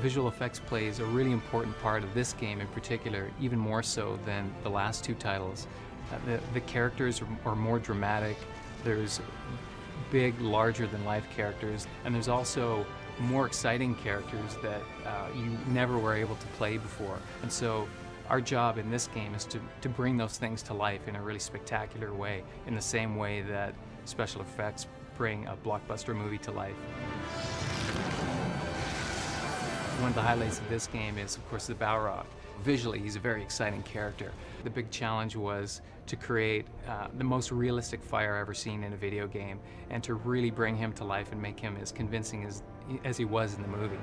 visual effects plays a really important part of this game in particular, even more so than the last two titles. The characters are more dramatic, there's big, larger-than-life characters, and there's also more exciting characters that you never were able to play before. And so our job in this game is to bring those things to life in a really spectacular way, in the same way that special effects bring a blockbuster movie to life. One of the highlights of this game is, of course, the Balrog. Visually, he's a very exciting character. The big challenge was to create the most realistic fire ever seen in a video game, and to really bring him to life and make him as convincing as he was in the movie.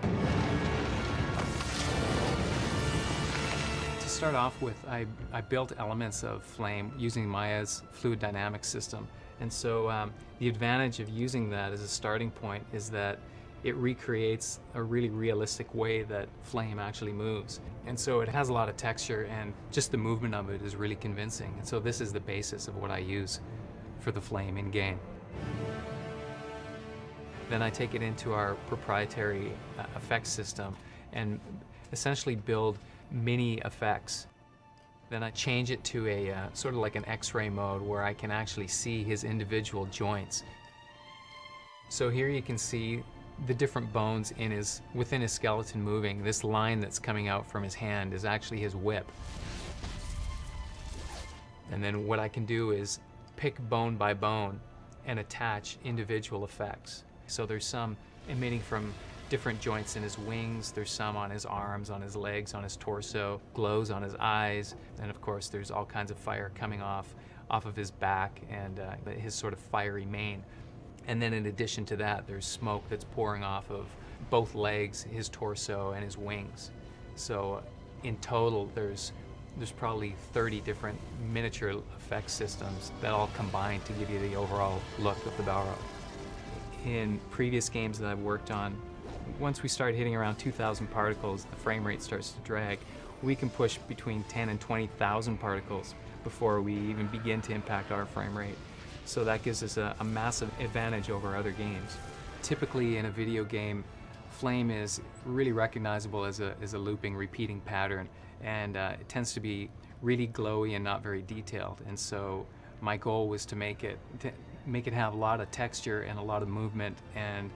To start off with, I built elements of Flame using Maya's fluid dynamics system. And so the advantage of using that as a starting point is that it recreates a really realistic way that Flame actually moves. And so it has a lot of texture, and just the movement of it is really convincing. And so this is the basis of what I use for the Flame in-game. Then I take it into our proprietary effects system and essentially build mini effects. Then I change it to a sort of like an X-ray mode where I can actually see his individual joints. So here you can see the different bones within his skeleton moving. This line that's coming out from his hand is actually his whip. And then what I can do is pick bone by bone and attach individual effects. So there's some emitting from different joints in his wings, there's some on his arms, on his legs, on his torso, glows on his eyes, and of course there's all kinds of fire coming off of his back and his sort of fiery mane. And then in addition to that, there's smoke that's pouring off of both legs, his torso, and his wings. So in total, there's probably 30 different miniature effects systems that all combine to give you the overall look of the Balrog. In previous games that I've worked on, once we start hitting around 2,000 particles, the frame rate starts to drag. We can push between 10 and 20,000 particles before we even begin to impact our frame rate. So that gives us a massive advantage over other games. Typically in a video game, Flame is really recognizable as a looping, repeating pattern, and it tends to be really glowy and not very detailed. And so my goal was to make it have a lot of texture and a lot of movement and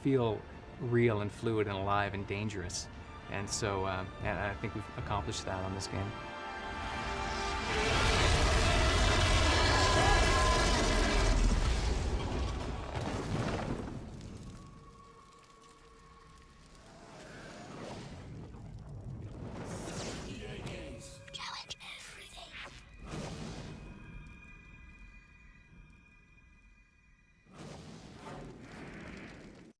feel real and fluid and alive and dangerous. And so and I think we've accomplished that on this game.